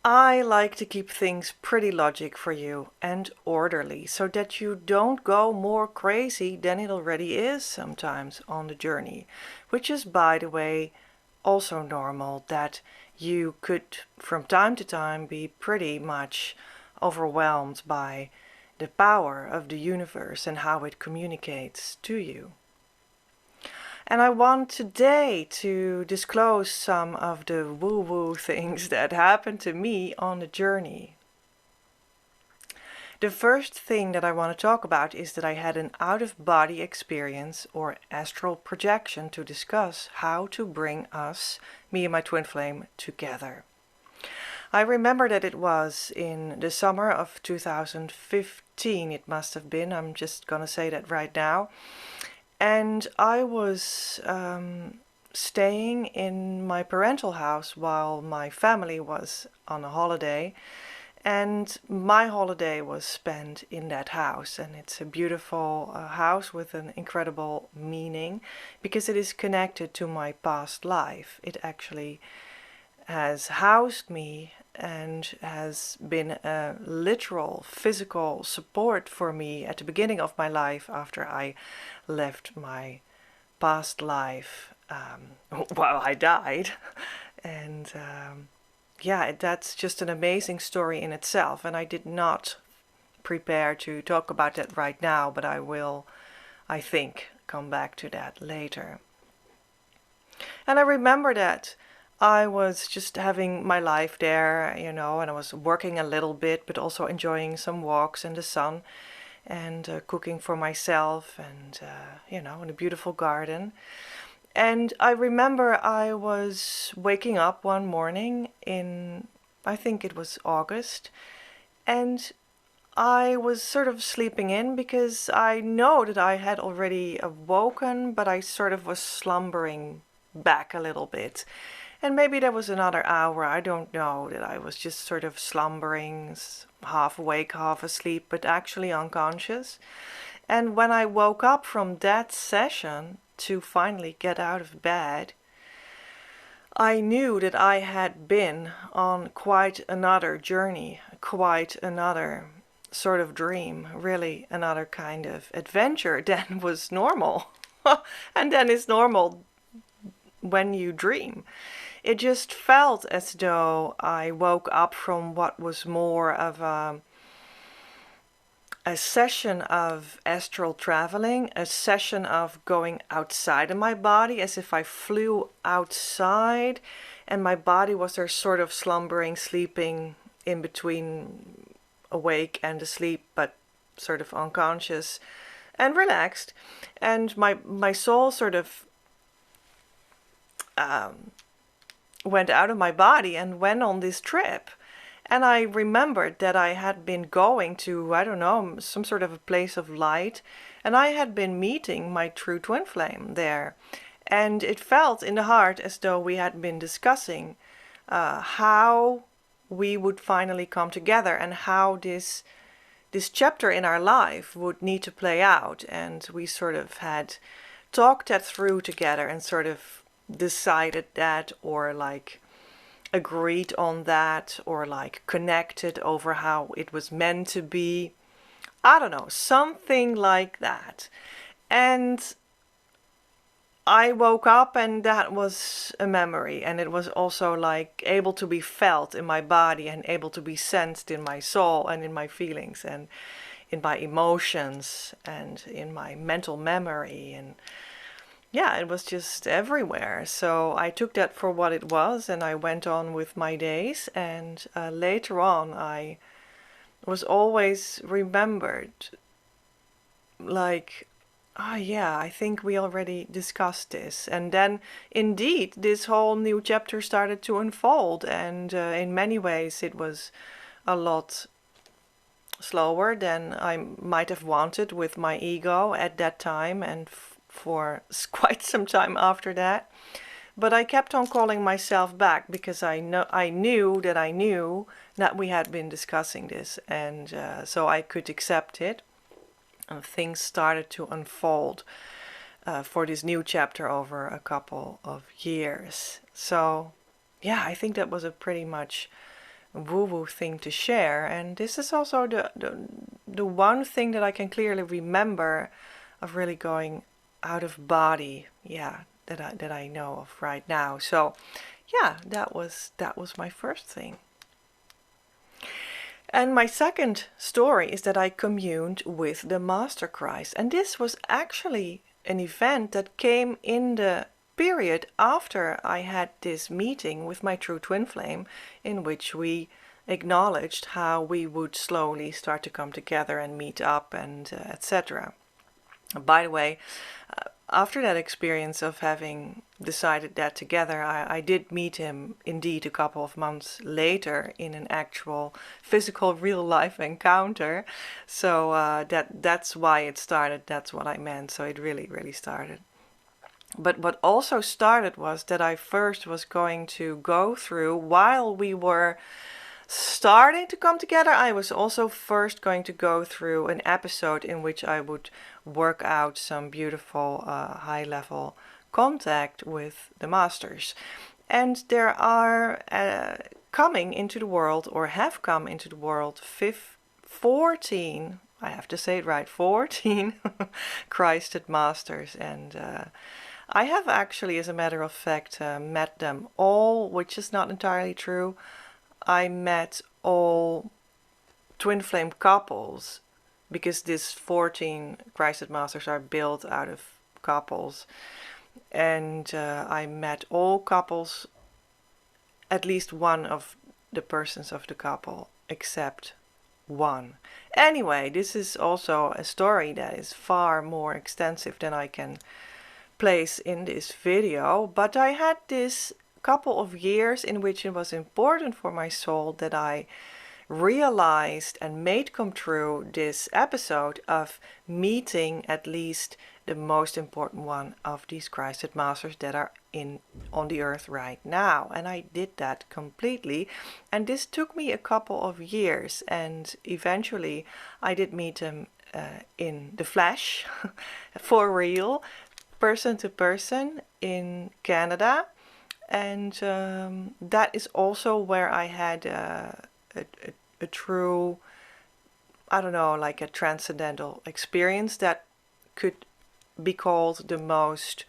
I like to keep things pretty logic for you and orderly so that you don't go more crazy than it already is sometimes on the journey, which is, by the way, also normal that you could from time to time be pretty much overwhelmed by the power of the universe and how it communicates to you. And I want today to disclose some of the woo-woo things that happened to me on the journey. The first thing that I want to talk about is that I had an out-of-body experience or astral projection to discuss how to bring us, me and my twin flame, together. I remember that it was in the summer of 2015, it must have been, I'm just gonna say that right now. And I was staying in my parental house while my family was on a holiday. And my holiday was spent in that house. And it's a beautiful house with an incredible meaning because it is connected to my past life. It actually has housed me and has been a literal physical support for me at the beginning of my life after I left my past life while I died. And yeah, that's just an amazing story in itself. And I did not prepare to talk about that right now, but I will, I think, come back to that later. And I remember that I was just having my life there, and I was working a little bit, but also enjoying some walks in the sun and cooking for myself and, in a beautiful garden. And I remember I was waking up one morning in, I think it was August, and I was sort of sleeping in because I know that I had already awoken, but I sort of was slumbering back a little bit. And maybe there was another hour, I don't know, that I was just sort of slumbering, half awake, half asleep, but actually unconscious. And when I woke up from that session to finally get out of bed, I knew that I had been on quite another journey, quite another sort of dream, really another kind of adventure than was normal. And then is normal when you dream. It just felt as though I woke up from what was more of a session of astral traveling, a session of going outside of my body, as if I flew outside and my body was there sort of slumbering, sleeping in between awake and asleep, but sort of unconscious and relaxed. And my soul sort of went out of my body and went on this trip. And I remembered that I had been going to, I don't know, some sort of a place of light, and I had been meeting my true twin flame there. And it felt in the heart as though we had been discussing how we would finally come together and how this chapter in our life would need to play out. And we sort of had talked that through together and sort of decided that, or like agreed on that, or like connected over how it was meant to be. I don't know, something like that. And I woke up and that was a memory, and it was also like able to be felt in my body and able to be sensed in my soul and in my feelings and in my emotions and in my mental memory. And yeah, it was just everywhere. So I took that for what it was and I went on with my days. And later on, I was always remembered like, oh yeah, I think we already discussed this. And then indeed, this whole new chapter started to unfold. And in many ways, it was a lot slower than I might have wanted with my ego at that time and for quite some time after that. But I kept on calling myself back because I knew that we had been discussing this, and so I could accept it. And things started to unfold for this new chapter over a couple of years. So yeah, I think that was a pretty much woo-woo thing to share. And this is also the one thing that I can clearly remember of really going out of body, yeah, that I know of right now. So yeah, that was my first thing. And my second story is that I communed with the Master Christ. And this was actually an event that came in the period after I had this meeting with my true twin flame, in which we acknowledged how we would slowly start to come together and meet up and etc. By the way, after that experience of having decided that together, I did meet him indeed a couple of months later in an actual physical real life encounter. So that's why it started. That's what I meant. So it really started. But what also started was that I first was going to go through, while we were starting to come together, I was also first going to go through an episode in which I would work out some beautiful high level contact with the masters. And there are coming into the world, or have come into the world, 14, I have to say it right, 14 Christed masters. And I have actually, as a matter of fact, met them all, which is not entirely true. I met all twin flame couples, because these 14 Christed masters are built out of couples. And I met all couples, at least one of the persons of the couple, except one. Anyway, this is also a story that is far more extensive than I can place in this video. But I had this couple of years in which it was important for my soul that I realized and made come true this episode of meeting at least the most important one of these Christed masters that are on the earth right now. And I did that completely, and this took me a couple of years, and eventually I did meet him in the flesh for real, person to person, in Canada. And that is also where I had a true, I don't know, like a transcendental experience that could be called the most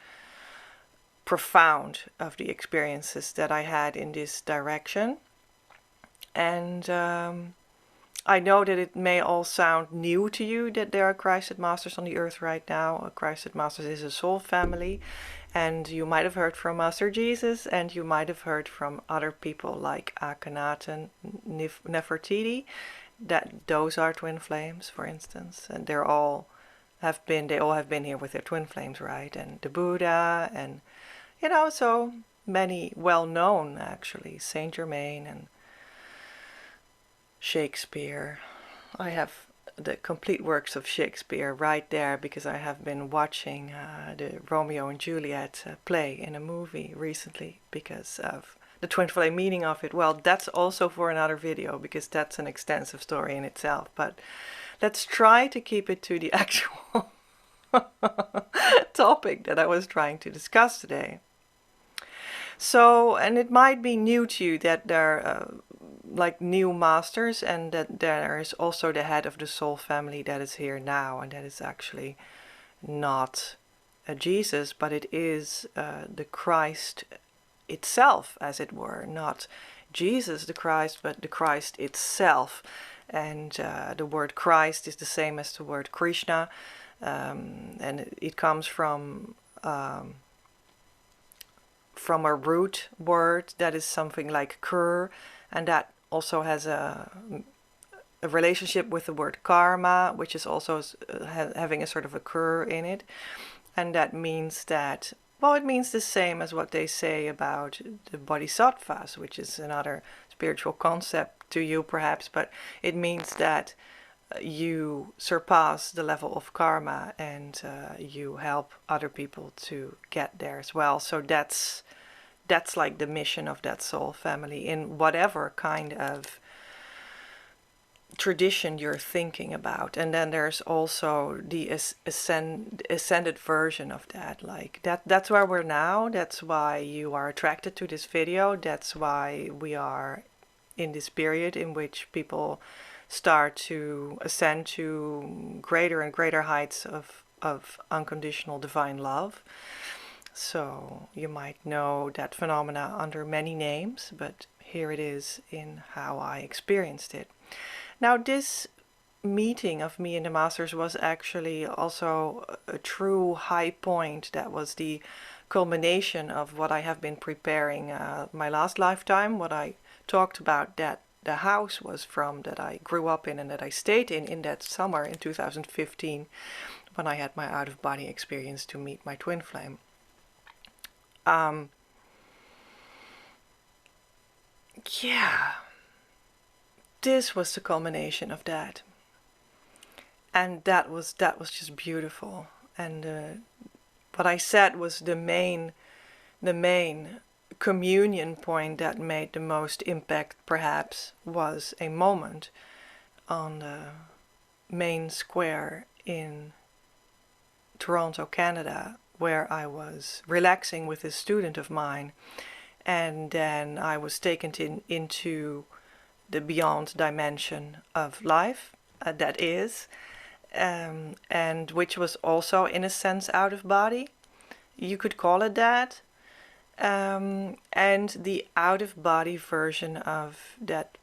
profound of the experiences that I had in this direction. And I know that it may all sound new to you, that there are Christed masters on the earth right now. A Christed masters is a soul family, and you might have heard from Master Jesus, and you might have heard from other people like Akhenaten, Nefertiti, that those are twin flames, for instance, and they all have been here with their twin flames, right? And the Buddha, and so many well-known, actually, Saint Germain and Shakespeare. I have the complete works of Shakespeare right there, because I have been watching the Romeo and Juliet play in a movie recently because of the twin flame meaning of it. Well, that's also for another video, because that's an extensive story in itself. But let's try to keep it to the actual topic that I was trying to discuss today. So, and it might be new to you that there are like new masters, and that there is also the head of the soul family that is here now, and that is actually not Jesus, but it is the Christ itself, as it were. Not Jesus the Christ, but the Christ itself. And the word Christ is the same as the word Krishna, and it comes from a root word that is something like kur, and that also has a relationship with the word karma, which is also having a sort of a kur in it. And that means that, well, it means the same as what they say about the bodhisattvas, which is another spiritual concept to you perhaps, but it means that you surpass the level of karma, and you help other people to get there as well. So that's like the mission of that soul family, in whatever kind of tradition you're thinking about. And then there's also the ascended version of that. Like that's where we're now. That's why you are attracted to this video. That's why we are in this period in which people start to ascend to greater and greater heights of unconditional divine love. So you might know that phenomena under many names, but here it is in how I experienced it. Now, this meeting of me and the masters was actually also a true high point. That was the culmination of what I have been preparing my last lifetime, what I talked about, that the house was from, that I grew up in and that I stayed in that summer in 2015 when I had my out-of-body experience to meet my twin flame. Yeah, this was the culmination of that, and that was just beautiful. And what I said was the main communion point that made the most impact, perhaps, was a moment on the main square in Toronto, Canada, where I was relaxing with a student of mine, and then I was taken into the beyond dimension of life, that is, and which was also in a sense out of body, you could call it that, and the out of body version of that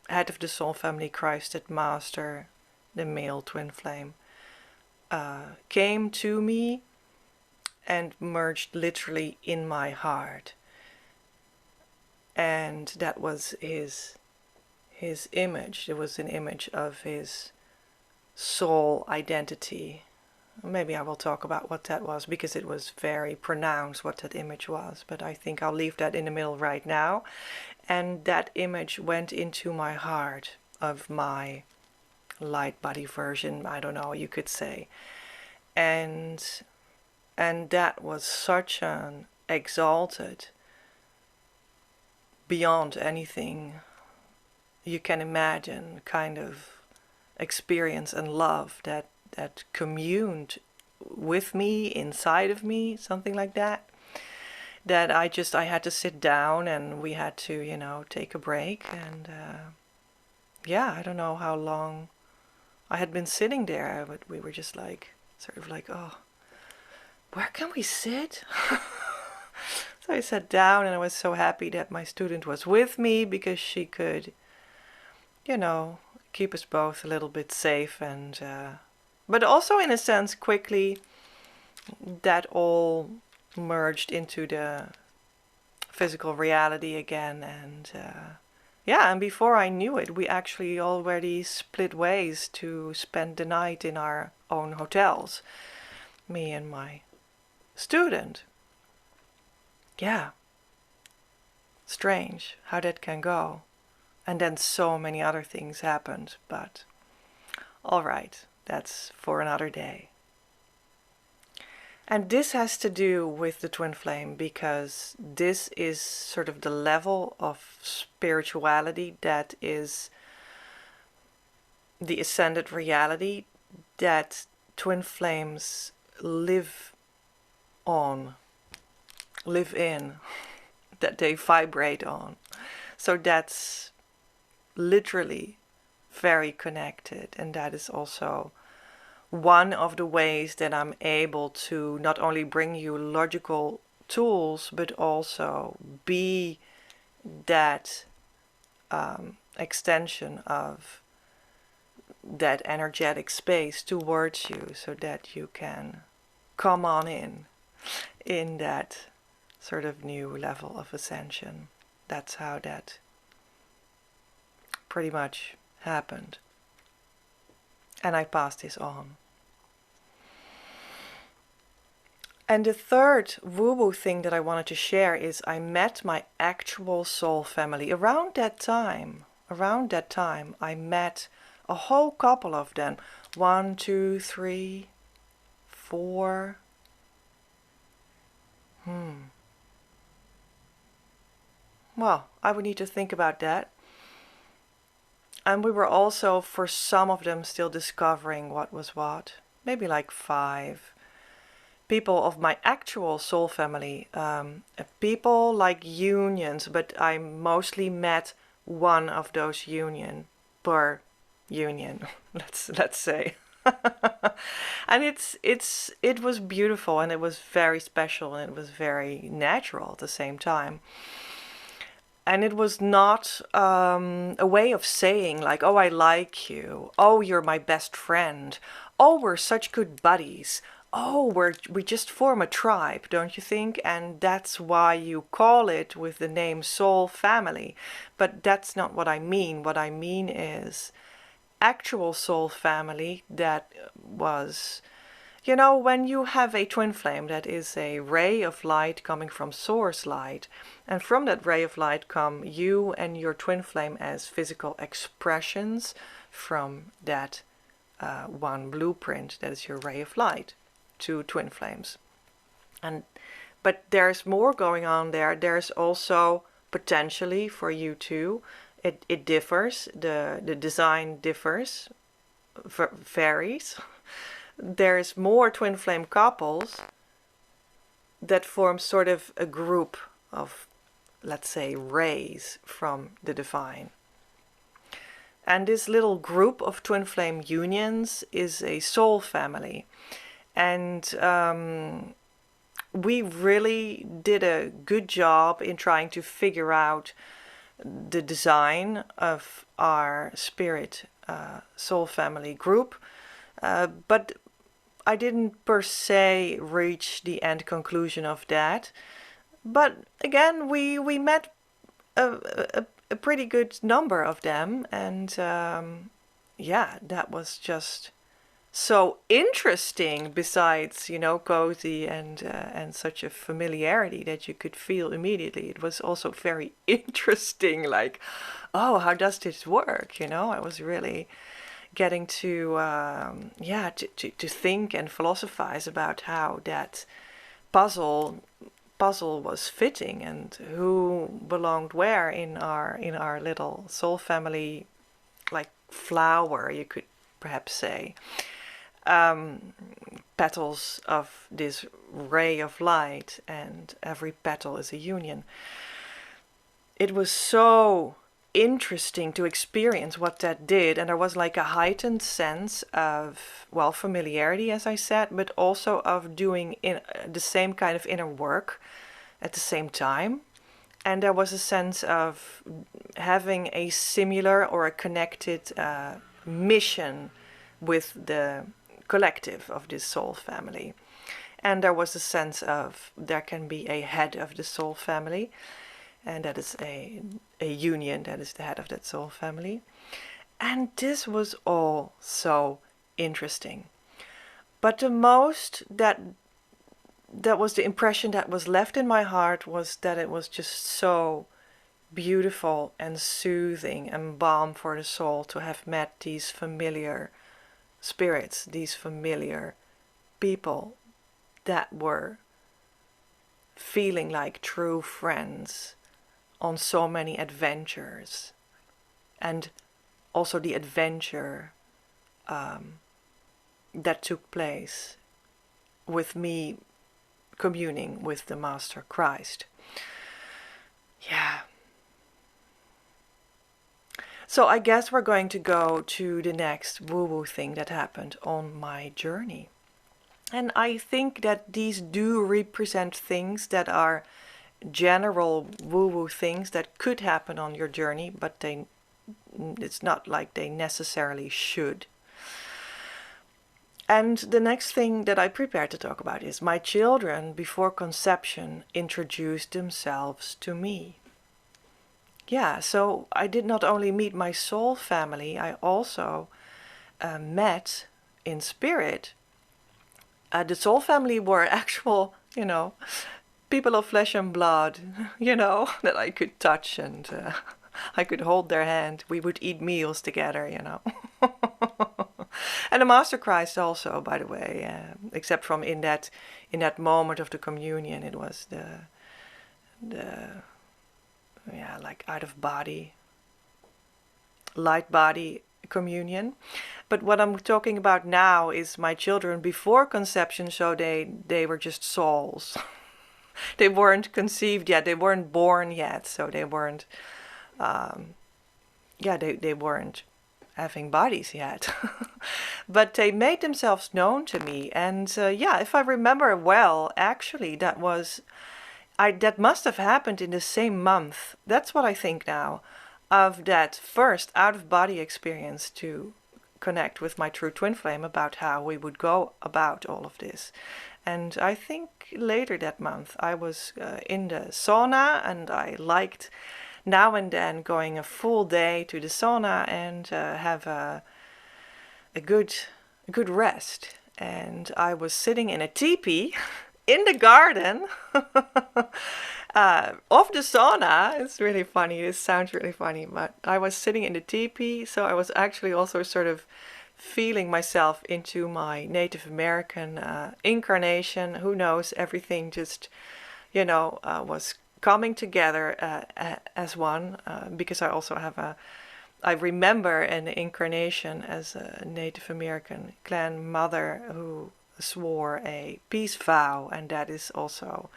head of the soul family, Christed Master, the male twin flame, came to me and merged literally in my heart. And that was his image. It was an image of his soul identity. Maybe I will talk about what that was, because it was very pronounced what that image was, but I think I'll leave that in the middle right now. And that image went into my heart of my light body version, I don't know, you could say. And that was such an exalted, beyond anything you can imagine kind of experience and love that communed with me, inside of me, something like that. That I had to sit down, and we had to, take a break. And yeah, I don't know how long I had been sitting there, but we were just like, sort of like, oh, where can we sit? So I sat down, and I was so happy that my student was with me, because she could, keep us both a little bit safe. And but also, in a sense, quickly that all merged into the physical reality again. And yeah, and before I knew it, we actually already split ways to spend the night in our own hotels, me and my student. Yeah, strange how that can go. And then so many other things happened, but all right, that's for another day. And this has to do with the twin flame, because this is sort of the level of spirituality that is the ascended reality that twin flames live in, that they vibrate on. So that's literally very connected, and that is also one of the ways that I'm able to not only bring you logical tools, but also be that extension of that energetic space towards you, so that you can come on in that sort of new level of ascension. That's how that pretty much happened. And I passed this on. And the third woo-woo thing that I wanted to share is I met my actual soul family. Around that time, I met a whole couple of them. 1, 2, 3, 4. Well, I would need to think about that. And we were also, for some of them, still discovering what was what. Maybe like 5 people of my actual soul family. People like unions, but I mostly met one of those union per union, let's say. And it was beautiful, and it was very special, and it was very natural at the same time. And it was not a way of saying like, oh, I like you, oh, you're my best friend, oh, we're such good buddies, oh, we just form a tribe, don't you think? And that's why you call it with the name soul family. But that's not what I mean. What I mean is actual soul family that was, you know, when you have a twin flame, that is a ray of light coming from source light, and from that ray of light come you and your twin flame as physical expressions from that one blueprint that is your ray of light, two twin flames. But there's more going on there. There's also potentially for you too. It differs. The design differs, varies. There's more twin flame couples that form sort of a group of, let's say, rays from the divine. And this little group of twin flame unions is a soul family. And we really did a good job in trying to figure out the design of our spirit soul family group. But I didn't per se reach the end conclusion of that. But again, we met a pretty good number of them. And yeah, that was just so interesting, besides, you know, cozy and such a familiarity that you could feel immediately. It was also very interesting, like, oh, how does this work? You know, I was really getting to to think and philosophize about how that puzzle was fitting and who belonged where in our little soul family, like flower, you could perhaps say. Petals of this ray of light, and every petal is a union. It was so interesting to experience what that did, and there was like a heightened sense of, well, familiarity, as I said, but also of doing the same kind of inner work at the same time. And there was a sense of having a similar or a connected mission with the collective of this soul family. And there was a sense of there can be a head of the soul family, and that is a union that is the head of that soul family. And this was all so interesting. But the most that was the impression that was left in my heart was that it was just so beautiful and soothing and balm for the soul to have met these familiar spirits, these familiar people that were feeling like true friends on so many adventures, and also the adventure that took place with me communing with the Master Christ. Yeah. So I guess we're going to go to the next woo-woo thing that happened on my journey. And I think that these do represent things that are general woo-woo things that could happen on your journey, but it's not like they necessarily should. And the next thing that I prepared to talk about is my children before conception introduced themselves to me. Yeah, so I did not only meet my soul family, I also met in spirit. The soul family were actual, you know, people of flesh and blood, you know, that I could touch, and I could hold their hand. We would eat meals together, you know. And the Master Christ also, by the way, except from in that moment of the communion, it was the like out of body, light body communion. But what I'm talking about now is my children before conception, so they were just souls. They weren't conceived yet, they weren't born yet, so they weren't yeah, they weren't having bodies yet. But they made themselves known to me. And yeah, if I remember well, actually, that must have happened in the same month. That's what I think now, of that first out of body experience to connect with my true twin flame about how we would go about all of this. And I think later that month I was in the sauna, and I liked now and then going a full day to the sauna and have a good rest. And I was sitting in a teepee in the garden of the sauna. It's really funny. This sounds really funny, but I was sitting in the teepee, so I was actually also sort of feeling myself into my Native American incarnation. Who knows? Everything just, was coming together as one, because I also I remember an incarnation as a Native American clan mother who swore a peace vow, and that is also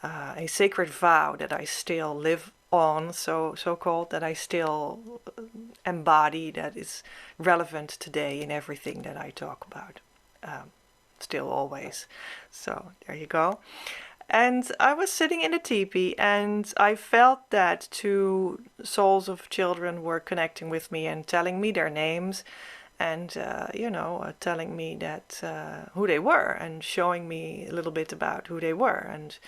a sacred vow that I still live on, so called, that I still embody, that is relevant today in everything that I talk about, still always. So there you go. And I was sitting in a teepee, and I felt that two souls of children were connecting with me and telling me their names, and telling me that who they were, and showing me a little bit about who they were, and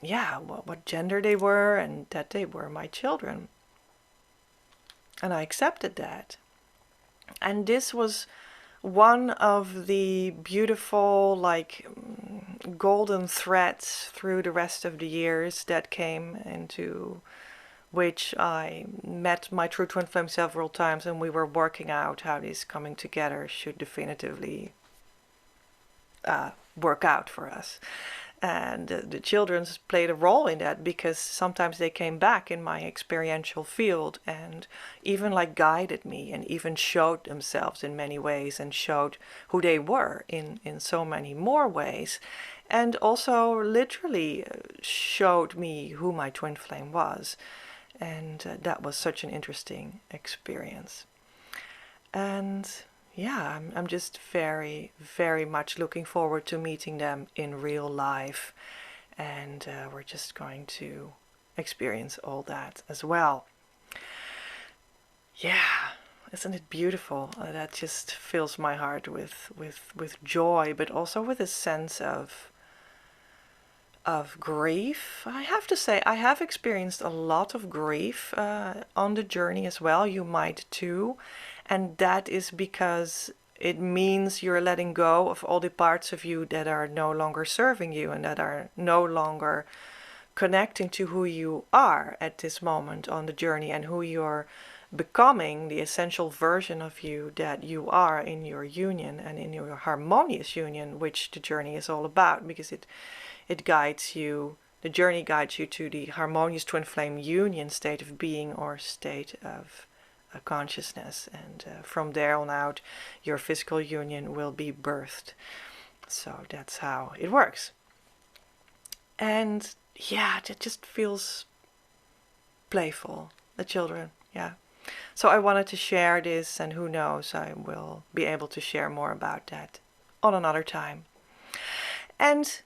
yeah, what gender they were, and that they were my children. And I accepted that. And this was one of the beautiful, like, golden threads through the rest of the years that came into which I met my true twin flame several times, and we were working out how this coming together should definitively work out for us. And the children played a role in that, because sometimes they came back in my experiential field and even like guided me, and even showed themselves in many ways, and showed who they were in so many more ways, and also literally showed me who my twin flame was. And that was such an interesting experience. And yeah, I'm just very, very much looking forward to meeting them in real life. And we're just going to experience all that as well. Yeah, isn't it beautiful? That just fills my heart with joy, but also with a sense of grief. I have to say, I have experienced a lot of grief on the journey as well. You might too. And that is because it means you're letting go of all the parts of you that are no longer serving you, and that are no longer connecting to who you are at this moment on the journey, and who you're becoming, the essential version of you that you are in your union, and in your harmonious union, which the journey is all about, because it guides you, the journey guides you to the harmonious twin flame union state of being, or state of consciousness. And from there on out, your physical union will be birthed. So that's how it works. And yeah, it just feels playful, the children, yeah. So I wanted to share this, and who knows, I will be able to share more about that on another time. And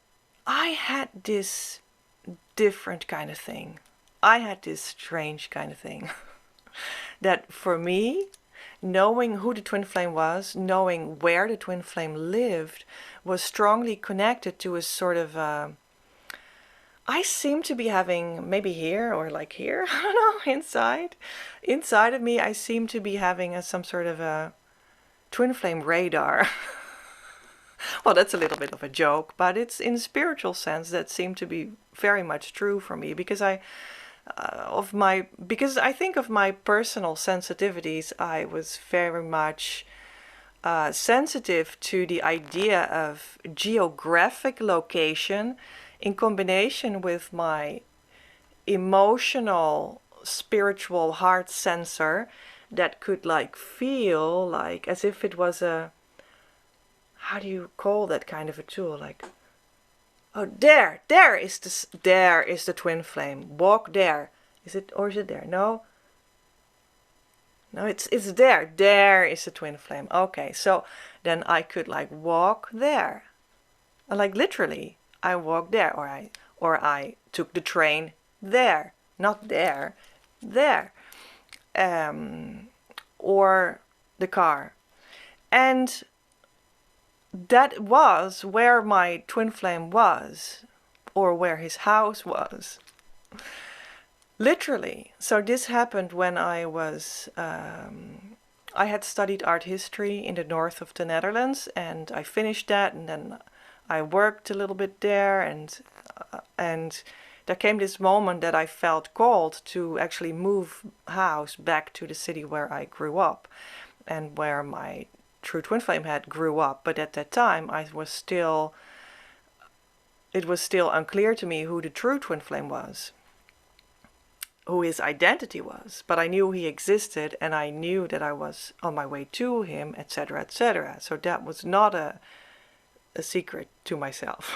I had this different kind of thing. I had this strange kind of thing. That for me, knowing who the twin flame was, knowing where the twin flame lived, was strongly connected to a sort of, I seem to be having, maybe here or like here, I don't know, inside of me, I seem to be having some sort of a twin flame radar. Well, that's a little bit of a joke, but it's in spiritual sense that seemed to be very much true for me, because because I think of my personal sensitivities, I was very much sensitive to the idea of geographic location in combination with my emotional, spiritual heart sensor that could like feel like as if it was a, how do you call that kind of a tool? Like, oh, there is the twin flame. Walk there. Is it, or is it there? No. No, it's there. There is the twin flame. Okay, so then I could like walk there. Like literally, I walked there, or I took the train there, not there, there, or the car, and that was where my twin flame was, or where his house was. Literally. So this happened when I was, I had studied art history in the north of the Netherlands, and I finished that, and then I worked a little bit there, and there came this moment that I felt called to actually move house back to the city where I grew up, and where my true twin flame had grew up. But at that time, it was still unclear to me who the true twin flame was, who his identity was, but I knew he existed, and I knew that I was on my way to him, etc., etc. So that was not a secret to myself.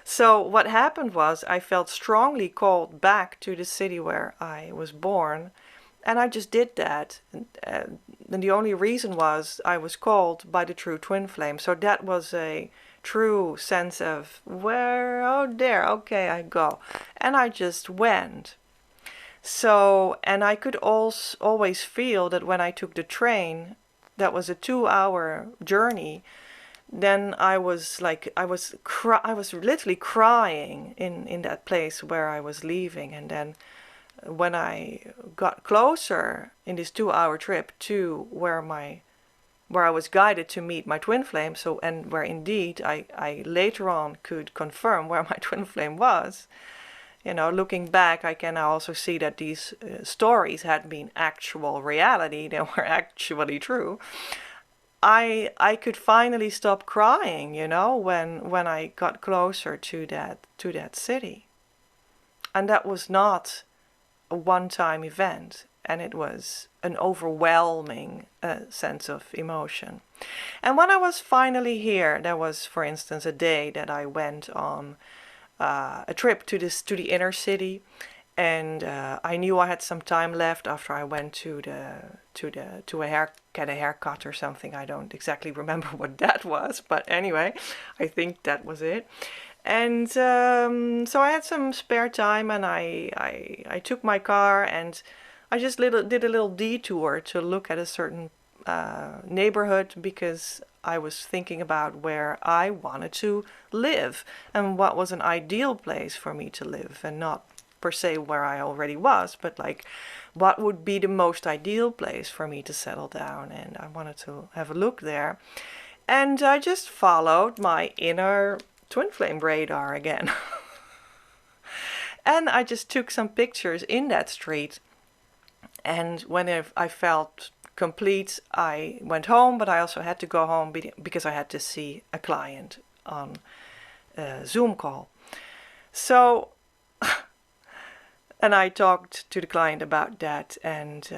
So what happened was I felt strongly called back to the city where I was born, and I just did that. And the only reason was I was called by the true twin flame. So that was a true sense of where, oh, there, okay, I go. And I just went. So, and I could always feel that when I took the train, that was a 2-hour journey, then I was like, I was literally crying in that place where I was leaving. And then when I got closer in this 2-hour trip to where I was guided to meet my twin flame, so, and where indeed I later on could confirm where my twin flame was, you know, looking back, I can now also see that these stories had been actual reality. They were actually true. I could finally stop crying, you know, when I got closer to that city. And that was not a one-time event, and it was an overwhelming sense of emotion. And when I was finally here, there was, for instance, a day that I went on a trip to the inner city, and I knew I had some time left after I went to get a haircut or something. I don't exactly remember what that was, but anyway, I think that was it. And so I had some spare time, and I took my car, and I just did a little detour to look at a certain neighborhood, because I was thinking about where I wanted to live and what was an ideal place for me to live, and not per se where I already was, but like what would be the most ideal place for me to settle down. And I wanted to have a look there, and I just followed my inner twin flame radar again. And I just took some pictures in that street, and when I felt complete, I went home. But I also had to go home because I had to see a client on a Zoom call. So and I talked to the client about that, and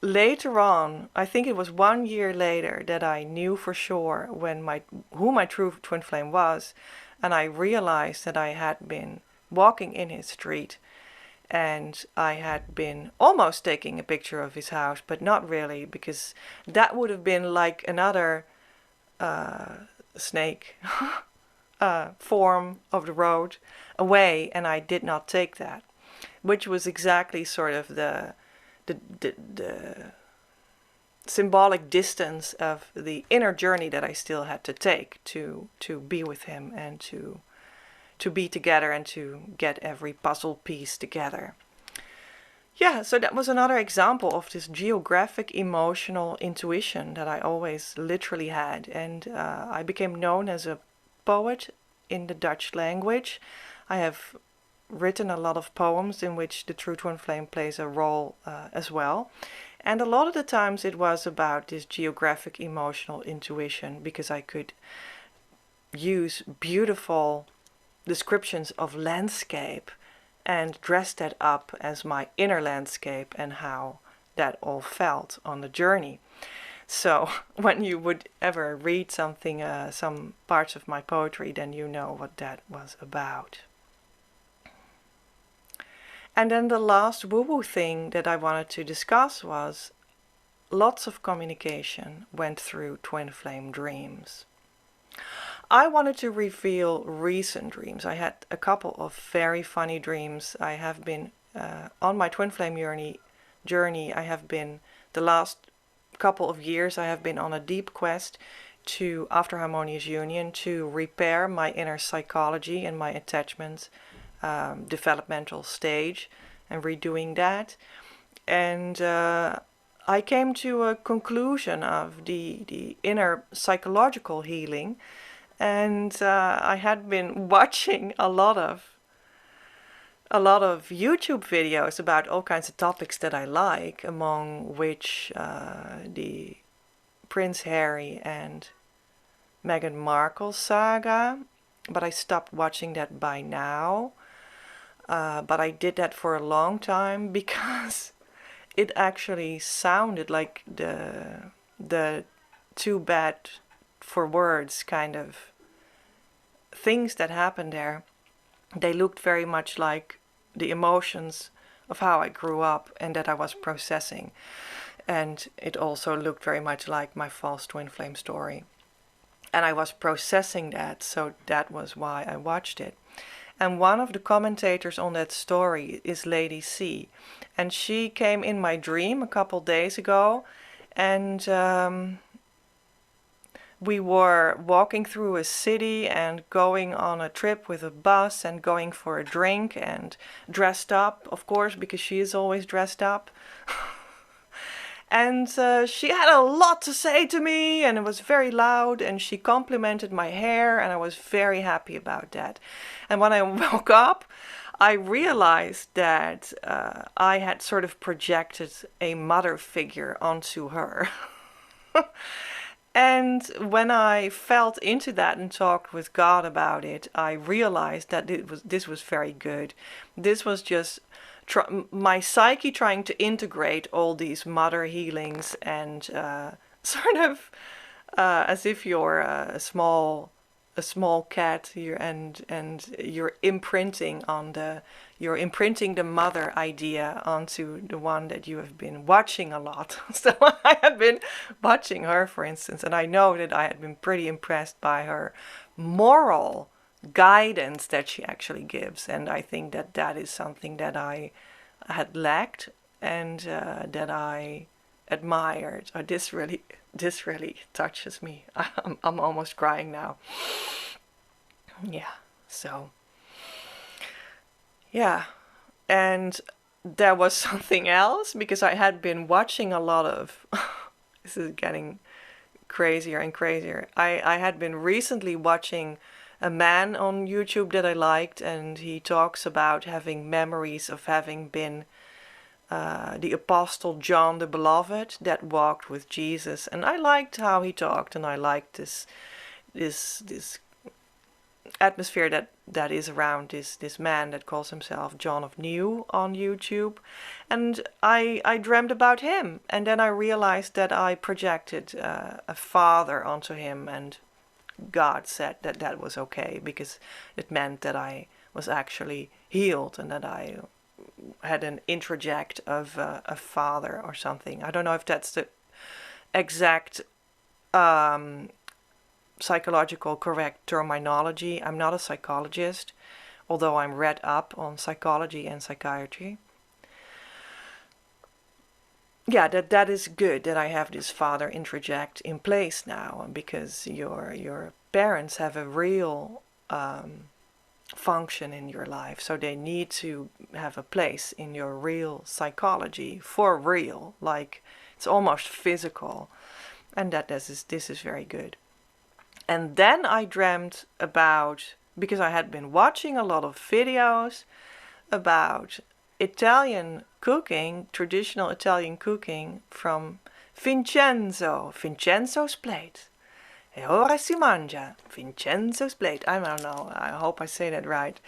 later on, I think it was 1 year later, that I knew for sure who my true twin flame was, and I realized that I had been walking in his street, and I had been almost taking a picture of his house, but not really, because that would have been like another snake form of the road away, and I did not take that, which was exactly sort of the symbolic distance of the inner journey that I still had to take to be with him, and to be together, and to get every puzzle piece together. Yeah, so that was another example of this geographic emotional intuition that I always literally had. And I became known as a poet in the Dutch language. I have written a lot of poems in which the true twin flame plays a role as well. And a lot of the times it was about this geographic emotional intuition, because I could use beautiful descriptions of landscape and dress that up as my inner landscape, and how that all felt on the journey. So when you would ever read something, some parts of my poetry, then you know what that was about. And then the last woo-woo thing that I wanted to discuss was lots of communication went through twin flame dreams. I wanted to reveal recent dreams. I had a couple of very funny dreams. I have been on my twin flame journey. I have been the last couple of years. I have been on a deep quest to, after harmonious union, to repair my inner psychology and my attachment developmental stage, and redoing that. And I came to a conclusion of the inner psychological healing. And I had been watching a lot of YouTube videos about all kinds of topics that I like, among which the Prince Harry and Meghan Markle saga. But I stopped watching that by now. But I did that for a long time because it actually sounded like the too bad for words kind of things that happened there. They looked very much like the emotions of how I grew up and that I was processing. And it also looked very much like my false twin flame story. And I was processing that, so that was why I watched it. And one of the commentators on that story is Lady C. And she came in my dream a couple days ago, and we were walking through a city and going on a trip with a bus and going for a drink and dressed up, of course, because she is always dressed up. And she had a lot to say to me, and it was very loud, and she complimented my hair, and I was very happy about that. And when I woke up, I realized that I had sort of projected a mother figure onto her. And when I felt into that and talked with God about it, I realized that this was very good. This was just my psyche trying to integrate all these mother healings and sort of as if you're a small cat here, and you're imprinting the mother idea onto the one that you have been watching a lot. So I had been watching her, for instance, and I know that I had been pretty impressed by her moral guidance that she actually gives, and I think that is something that I had lacked and that I admired. This really touches me. I'm almost crying now. Yeah, so yeah, and there was something else, because I had been watching a lot of this is getting crazier and crazier. I had been recently watching a man on YouTube that I liked, and he talks about having memories of having been the Apostle John the Beloved that walked with Jesus, and I liked how he talked, and I liked this atmosphere that is around this man that calls himself John of New on YouTube, and I dreamt about him, and then I realized that I projected a father onto him, and God said that was okay, because it meant that I was actually healed and that I had an introject of a father or something. I don't know if that's the exact psychological correct terminology. I'm not a psychologist, although I'm read up on psychology and psychiatry. Yeah, that is good that I have this father introject in place now, because your parents have a real function in your life, so they need to have a place in your real psychology, for real, like it's almost physical, and this is very good. And then I dreamt about, because I had been watching a lot of videos about Italian cooking, traditional Italian cooking from Vincenzo's plate. E ora si mangia Vincenzo's plate. I don't know, I hope I say that right.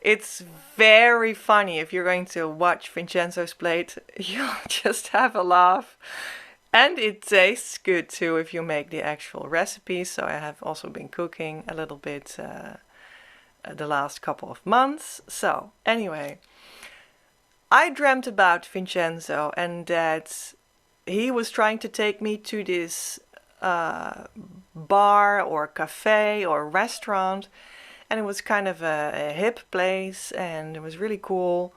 It's very funny. If you're going to watch Vincenzo's plate, you'll just have a laugh. And it tastes good too if you make the actual recipe. So I have also been cooking a little bit the last couple of months. So anyway, I dreamt about Vincenzo and that he was trying to take me to this bar or cafe or restaurant, and it was kind of a hip place and it was really cool.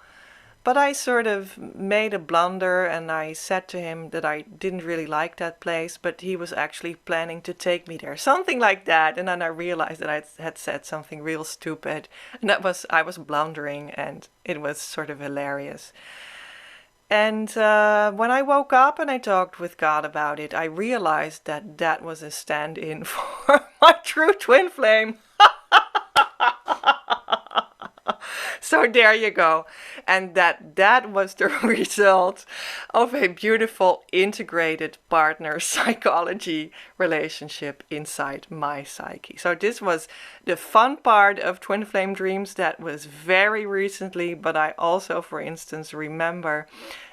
But I sort of made a blunder and I said to him that I didn't really like that place, but he was actually planning to take me there. Something like that. And then I realized that I had said something real stupid. And I was blundering, and it was sort of hilarious. And when I woke up and I talked with God about it, I realized that that was a stand-in for my true twin flame. So there you go. And that was the result of a beautiful integrated partner psychology relationship inside my psyche. So this was the fun part of twin flame dreams. That was very recently, but I also, for instance, remember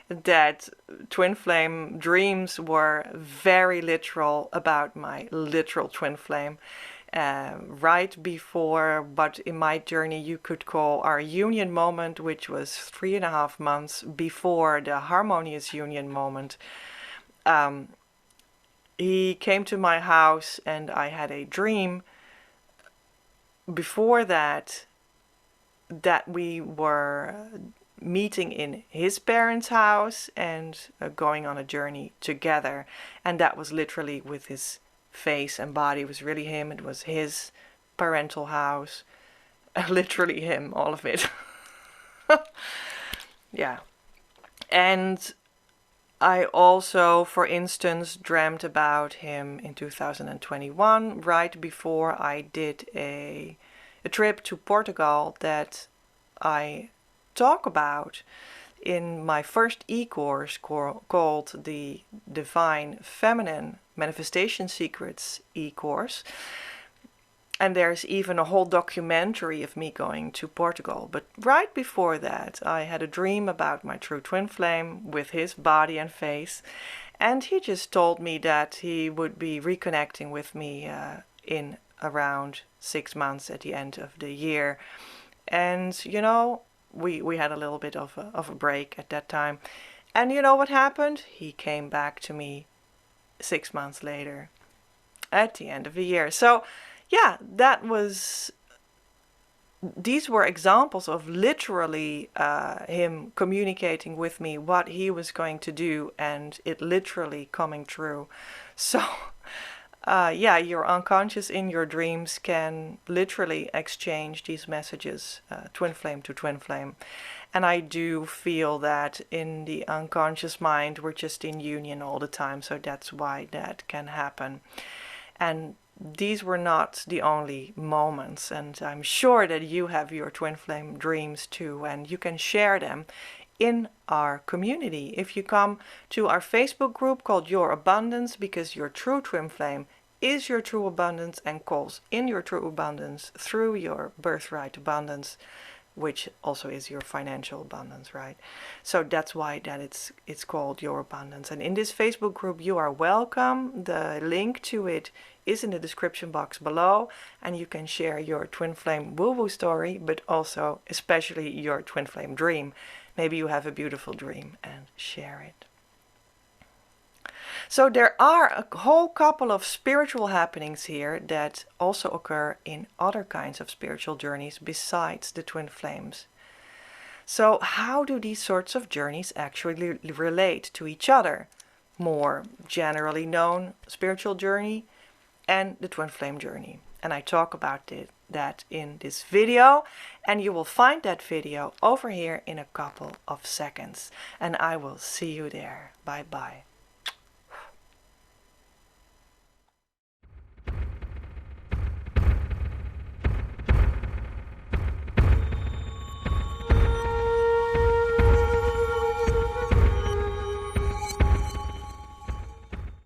that twin flame dreams were very literal about my literal twin flame. Right before what in my journey you could call our union moment, which was 3.5 months before the harmonious union moment. He came to my house and I had a dream before that we were meeting in his parents' house and going on a journey together, and that was literally with his face and body. It was really him. It was his parental house. Literally him, all of it. Yeah. And I also, for instance, dreamt about him in 2021, right before I did a trip to Portugal that I talk about in my first e-course called the Divine Feminine Manifestation Secrets e-course. And there's even a whole documentary of me going to Portugal. But right before that, I had a dream about my true twin flame with his body and face. And he just told me that he would be reconnecting with me in around 6 months at the end of the year. And, you know, we had a little bit of a break at that time. And you know what happened? He came back to me 6 months later at the end of the year. So yeah, these were examples of literally him communicating with me what he was going to do, and it literally coming true. So yeah, your unconscious in your dreams can literally exchange these messages, twin flame to twin flame. And I do feel that in the unconscious mind, we're just in union all the time. So that's why that can happen. And these were not the only moments. And I'm sure that you have your twin flame dreams too. And you can share them in our community. If you come to our Facebook group called Your Abundance, because your true twin flame is your true abundance and calls in your true abundance through your birthright abundance, which also is your financial abundance, right? So that's why that it's called Your Abundance. And in this Facebook group, you are welcome. The link to it is in the description box below, and you can share your twin flame woo-woo story, but also especially your twin flame dream. Maybe you have a beautiful dream and share it. So there are a whole couple of spiritual happenings here that also occur in other kinds of spiritual journeys besides the twin flames. So how do these sorts of journeys actually relate to each other? More generally known spiritual journey and the twin flame journey. And I talk about that in this video, and you will find that video over here in a couple of seconds. And I will see you there. Bye bye.